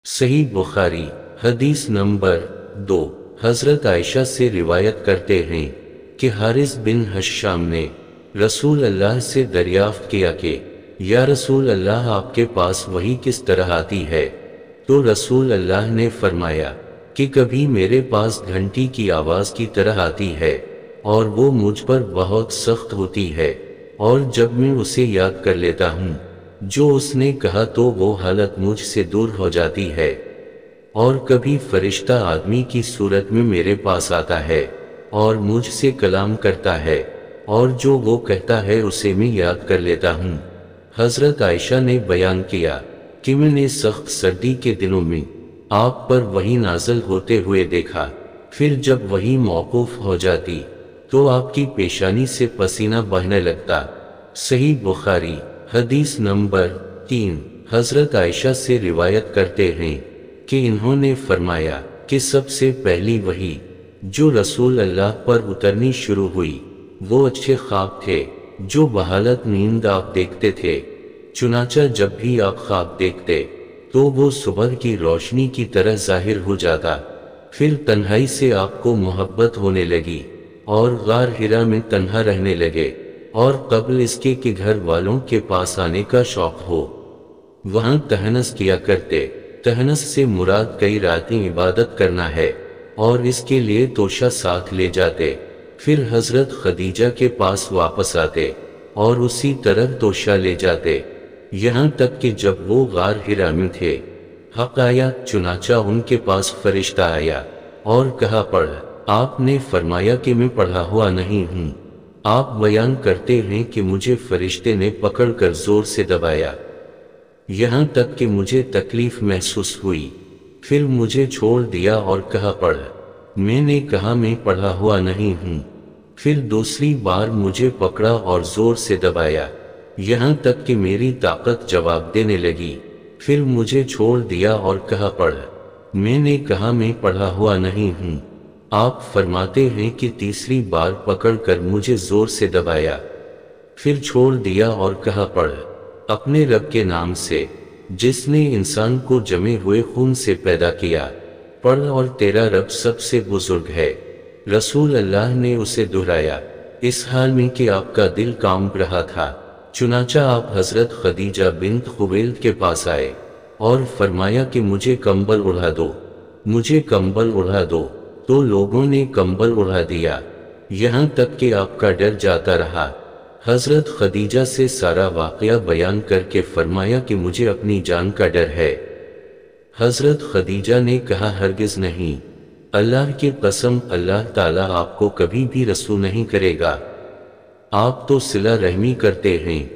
सही बुखारी हदीस नंबर 2। हजरत आयशा से रिवायत करते हैं कि हारिस बिन हश्शाम ने रसूल अल्लाह से दरियाफ्त किया कि या रसूल अल्लाह आपके पास वही किस तरह आती है। तो रसूल अल्लाह ने फरमाया कि कभी मेरे पास घंटी की आवाज़ की तरह आती है और वो मुझ पर बहुत सख्त होती है, और जब मैं उसे याद कर लेता हूँ जो उसने कहा तो वो हालत मुझसे दूर हो जाती है। और कभी फरिश्ता आदमी की सूरत में मेरे पास आता है और मुझसे कलाम करता है, और जो वो कहता है उसे मैं याद कर लेता हूँ। हजरत आयशा ने बयान किया कि मैंने सख्त सर्दी के दिनों में आप पर वही नाज़िल होते हुए देखा, फिर जब वही मौकूफ हो जाती तो आपकी पेशानी से पसीना बहने लगता। सही बुखारी हदीस नंबर 3। हजरत आयशा से रिवायत करते हैं कि इन्होंने फरमाया कि सबसे पहली वही जो रसूल अल्लाह पर उतरनी शुरू हुई वो अच्छे ख्वाब थे जो बहालत नींद आप देखते थे। चुनाचा जब भी आप ख्वाब देखते तो वो सुबह की रोशनी की तरह जाहिर हो जाता। फिर तन्हाई से आपको मोहब्बत होने लगी और गार हिरा में तन्हा रहने लगे, और कब्ल इसके कि घर वालों के पास आने का शौक हो। वहां तहनस किया करते। तहनस से मुराद कई रातें इबादत करना है, और इसके लिए तोशा साथ ले जाते। फिर हजरत खदीजा के पास वापस आते और उसी तरह तोशा ले जाते, यहाँ तक कि जब वो गार हिरा में थे हक आया। चुनाचा उनके पास फरिश्ता आया और कहा पढ़। आपने फरमाया कि मैं पढ़ा हुआ नहीं हूँ। आप बयान करते हैं कि मुझे फरिश्ते ने पकड़कर जोर से दबाया, यहाँ तक कि मुझे तकलीफ महसूस हुई। फिर मुझे छोड़ दिया और कहा पढ़। मैंने कहा मैं पढ़ा हुआ नहीं हूँ। फिर दूसरी बार मुझे पकड़ा और जोर से दबाया, यहाँ तक कि मेरी ताकत जवाब देने लगी। फिर मुझे छोड़ दिया और कहा पढ़। मैंने कहा मैं पढ़ा हुआ नहीं हूँ। आप फरमाते हैं कि तीसरी बार पकड़कर मुझे जोर से दबाया, फिर छोड़ दिया और कहा पढ़। अपने रब के नाम से जिसने इंसान को जमे हुए खून से पैदा किया, पढ़ और तेरा रब सबसे बुजुर्ग है। रसूल अल्लाह ने उसे दोहराया इस हाल में कि आपका दिल कांप रहा था। चुनाचा आप हजरत खदीजा बिन्त खुवैलिद के पास आए और फरमाया कि मुझे कंबल उड़ा दो, मुझे कंबल उड़ा दो। तो लोगों ने कंबल उड़ा दिया, यहाँ तक कि आपका डर जाता रहा। हजरत खदीजा से सारा वाक़या बयान करके फरमाया कि मुझे अपनी जान का डर है। हजरत खदीजा ने कहा हरगिज़ नहीं, अल्लाह की कसम अल्लाह ताला आपको कभी भी रसूल नहीं करेगा। आप तो सिला रहमी करते हैं,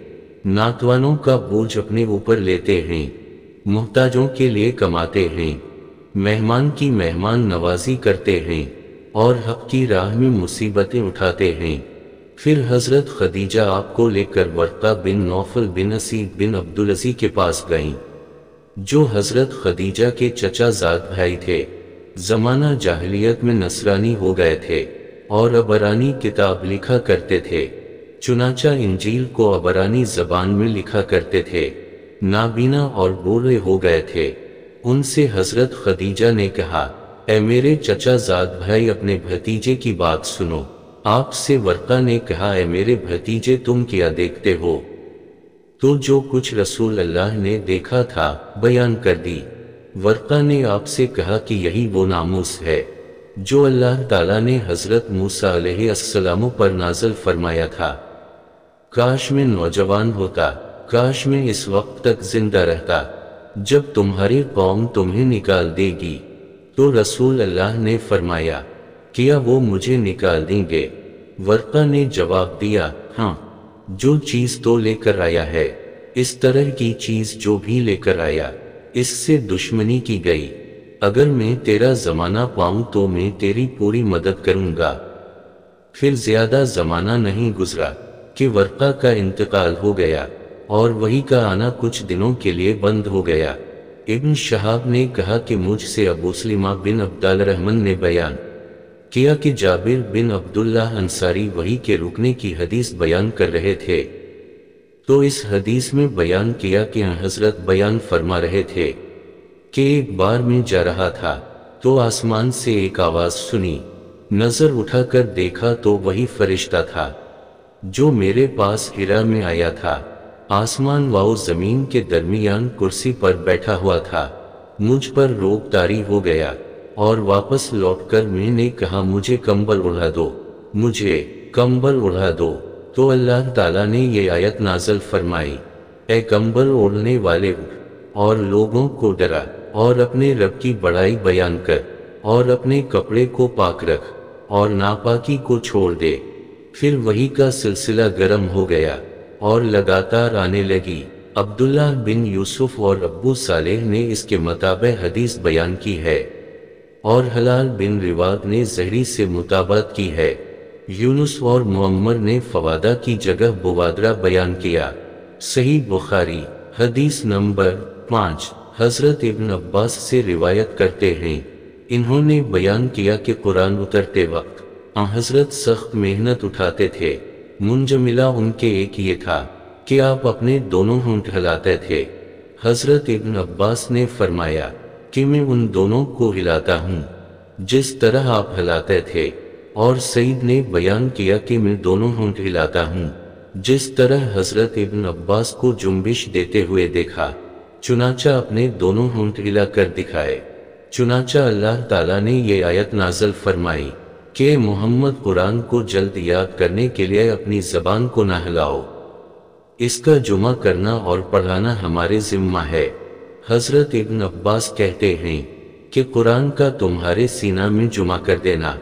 नातवानों का बोझ अपने ऊपर लेते हैं, मुहताजों के लिए कमाते हैं, मेहमान की मेहमान नवाजी करते हैं और हक की राह में मुसीबतें उठाते हैं। फिर हजरत खदीजा आपको लेकर वर्का बिन नौफल बिन असीद बिन अब्दुल अज़ीज़ के पास गईं, जो हजरत खदीजा के चचा ज़ाद भाई थे। ज़माना जाहिलियत में नसरानी हो गए थे और अबरानी किताब लिखा करते थे। चुनाचा इंजील को अबरानी ज़बान में लिखा करते थे। नाबीना और बूढ़े हो गए थे। उनसे हजरत खदीजा ने कहा, ऐ मेरे चचा ज़ाद भाई अपने भतीजे की बात सुनो। आपसे वर्का ने कहा, ऐ मेरे भतीजे तुम क्या देखते हो? तो जो कुछ रसूल अल्लाह ने देखा था बयान कर दी। वर्का ने आपसे कहा कि यही वो नामूस है जो अल्लाह ताला ने हजरत मूसा अलैहिस्सलाम पर नाज़िल फरमाया था। काश मैं नौजवान होता, काश मैं इस वक्त तक जिंदा रहता जब तुम्हारी कौम तुम्हें निकाल देगी। तो रसूल अल्लाह ने फरमाया, क्या वो मुझे निकाल देंगे? वर्का ने जवाब दिया, हाँ, जो चीज़ तो लेकर आया है, इस तरह की चीज़ जो भी लेकर आया, इससे दुश्मनी की गई। अगर मैं तेरा ज़माना पाऊँ तो मैं तेरी पूरी मदद करूँगा। फिर ज़्यादा ज़माना नहीं गुजरा कि वर्का का इंतकाल हो गया और वही का आना कुछ दिनों के लिए बंद हो गया। इब्न शहाब ने कहा कि मुझसे अबू सलीमा बिन अब्दुल रहमान ने बयान किया कि जाबिर बिन अब्दुल्लाह अंसारी वही के रुकने की हदीस बयान कर रहे थे। तो इस हदीस में बयान किया कि हजरत बयान फरमा रहे थे کہ ایک بار میں جا رہا تھا تو آسمان سے ایک آواز سنی، نظر اٹھا کر دیکھا تو وہی فرشتہ تھا جو میرے پاس حرا میں آیا تھا۔ آسمان و زمین کے درمیان کرسی پر بیٹھا ہوا تھا۔ مجھ پر روب طاری ہو گیا اور واپس لوٹ کر میں نے کہا مجھے کمبل اڑا دو، مجھے کمبل اڑا دو۔ تو اللہ تعالیٰ نے یہ آیت نازل فرمائی، اے کمبل اوڑھنے والے اٹھ اور لوگوں کو ڈرا اور اپنے رب کی بڑائی بیان کر اور اپنے کپڑے کو پاک رکھ اور ناپاکی کو چھوڑ دے۔ پھر وحی کا سلسلہ گرم ہو گیا اور لگاتار آنے لگی۔ عبداللہ بن یوسف اور ابو صالح نے اس کے مطابق حدیث بیان کی ہے اور حلال بن رواد نے زہری سے مطابقت کی ہے۔ یونس اور معمر نے فوادہ کی جگہ بوادرہ بیان کیا۔ صحیح بخاری حدیث نمبر 5۔ حضرت ابن عباس سے روایت کرتے ہیں، انہوں نے بیان کیا کہ قرآن اترتے وقت حضرت سخت محنت اٹھاتے تھے۔ منجملہ ان کے ایک یہ تھا کہ آپ اپنے دونوں ہونٹ ہلاتے تھے۔ حضرت ابن عباس نے فرمایا کہ میں ان دونوں کو ہلاتا ہوں جس طرح آپ ہلاتے تھے، اور سعید نے بیان کیا کہ میں دونوں ہونٹ ہلاتا ہوں جس طرح حضرت ابن عباس کو جنبش دیتے ہوئے دیکھا، چنانچہ اپنے دونوں ہونٹ ہلا کر دکھائے۔ چنانچہ اللہ تعالیٰ نے یہ آیت نازل فرمائی کہ محمد قرآن کو جلد یاد کرنے کے لیے اپنی زبان کو نہ ہلاؤ، اس کا جمع کرنا اور پڑھانا ہمارے ذمہ ہے۔ حضرت ابن عباس کہتے ہیں کہ قرآن کا تمہارے سینہ میں جمع کر دینا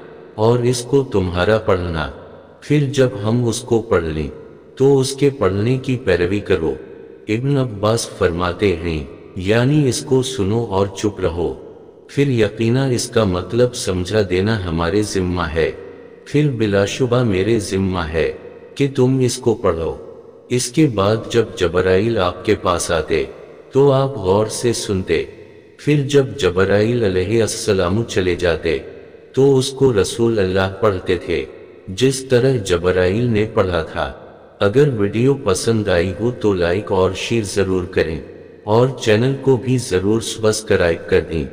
اور اس کو تمہارا پڑھنا، پھر جب ہم اس کو پڑھ لیں تو اس کے پڑھنے کی پیروی کرو۔ ابن عباس فرماتے ہیں یعنی اس کو سنو اور چپ رہو، پھر یقیناً اس کا مطلب سمجھا دینا ہمارے ذمہ ہے، پھر بلا شبہ میرے ذمہ ہے کہ تم اس کو پڑھو۔ اس کے بعد جب جبرائیل آپ کے پاس آتے تو آپ غور سے سنتے، پھر جب جبرائیل علیہ السلام چلے جاتے تو اس کو رسول اللہ پڑھتے تھے جس طرح جبرائیل نے پڑھا تھا۔ اگر ویڈیو پسند آئی ہو تو لائک اور شیئر ضرور کریں اور چینل کو بھی ضرور سبسکرائب کر دیں۔